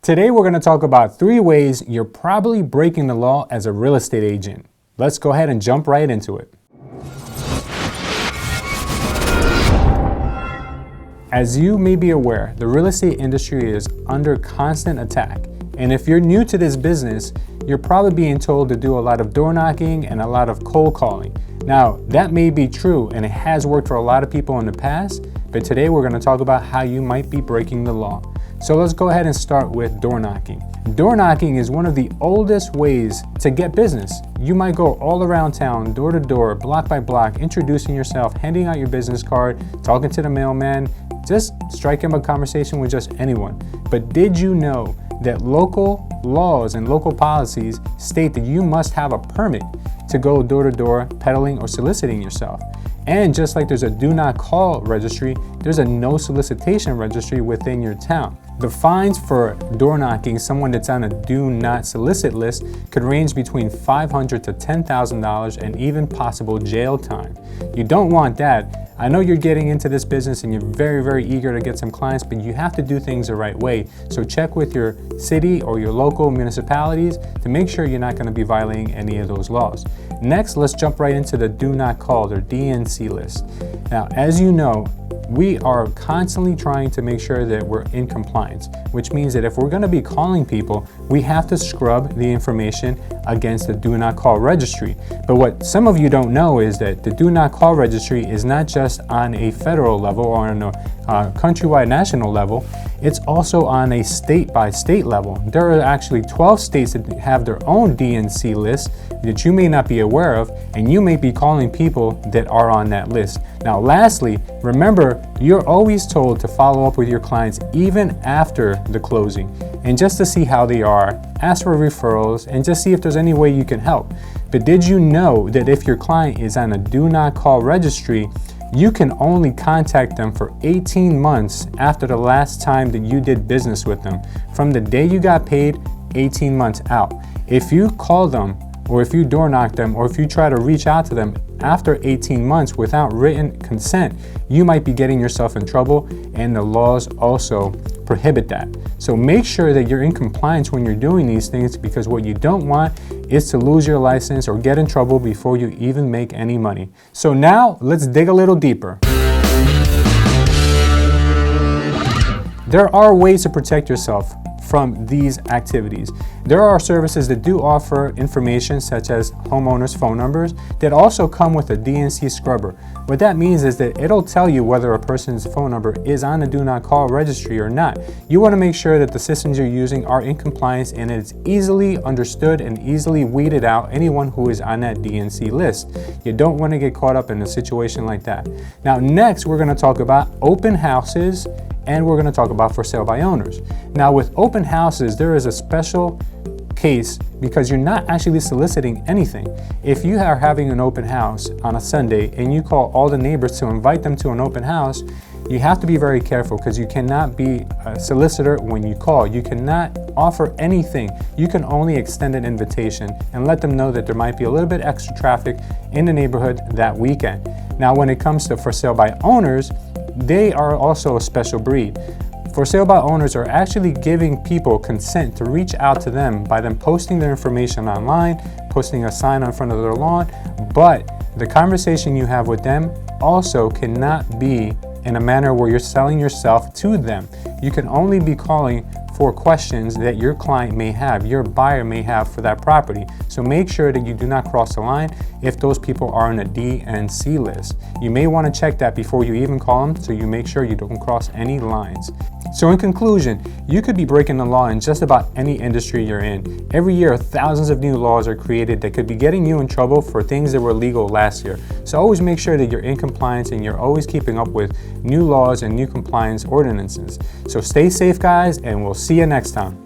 Today we're going to talk about 3 ways you're probably breaking the law as a real estate agent. Let's go ahead and jump right into it. As you may be aware, the real estate industry is under constant attack. And if you're new to this business, you're probably being told to do a lot of door knocking and a lot of cold calling. Now, that may be true and it has worked for a lot of people in the past, but today we're going to talk about how you might be breaking the law. So let's go ahead and start with door knocking. Door knocking is one of the oldest ways to get business. You might go all around town, door to door, block by block, introducing yourself, handing out your business card, talking to the mailman, just striking a conversation with just anyone. But did you know that local laws and local policies state that you must have a permit to go door to door peddling or soliciting yourself? And just like there's a do not call registry, there's a no solicitation registry within your town. The fines for door knocking someone that's on a do not solicit list could range between $500 to $10,000 and even possible jail time. You don't want that. I know you're getting into this business and you're very eager to get some clients, but you have to do things the right way. So check with your city or your local municipalities to make sure you're not going to be violating any of those laws. Next, let's jump right into the do not call or DNC list. Now, as you know, we are constantly trying to make sure that we're in compliance, which means that if we're going to be calling people, we have to scrub the information against the do not call registry. But what some of you don't know is that the do not call registry is not just on a federal level or on a countrywide national level, it's also on a state by state level. There are actually 12 states that have their own DNC list that you may not be aware of, and you may be calling people that are on that list. Now, lastly, remember, you're always told to follow up with your clients even after the closing, and just to see how they are, ask for referrals, and just see if there's any way you can help. But did you know that if your client is on a do not call registry, you can only contact them for 18 months after the last time that you did business with them, from the day you got paid 18 months out. If you call them, or if you door knock them, or if you try to reach out to them after 18 months without written consent, you might be getting yourself in trouble, and the laws also prohibit that. So make sure that you're in compliance when you're doing these things, because what you don't want is to lose your license or get in trouble before you even make any money. So now let's dig a little deeper. There are ways to protect yourself from these activities. There are services that do offer information such as homeowners' phone numbers that also come with a DNC scrubber. What that means is that it'll tell you whether a person's phone number is on a do not call registry or not. You want to make sure that the systems you're using are in compliance and it's easily understood and easily weeded out anyone who is on that DNC list. You don't want to get caught up in a situation like that. Now, next we're going to talk about open houses, and we're going to talk about for sale by owners. Now, with open houses, there is a special case because you're not actually soliciting anything. If you are having an open house on a Sunday and you call all the neighbors to invite them to an open house, you have to be very careful because you cannot be a solicitor when you call. You cannot offer anything. You can only extend an invitation and let them know that there might be a little bit extra traffic in the neighborhood that weekend. Now, when it comes to for sale by owners, they are also a special breed. For sale by owners are actually giving people consent to reach out to them by them posting their information online, posting a sign in front of their lawn, but the conversation you have with them also cannot be in a manner where you're selling yourself to them. You can only be calling for questions that your client may have, your buyer may have for that property. So make sure that you do not cross the line if those people are on a DNC list. You may want to check that before you even call them, so you make sure you don't cross any lines. So in conclusion, you could be breaking the law in just about any industry you're in. Every year, thousands of new laws are created that could be getting you in trouble for things that were legal last year. So always make sure that you're in compliance and you're always keeping up with new laws and new compliance ordinances. So stay safe, guys, and we'll see you next time.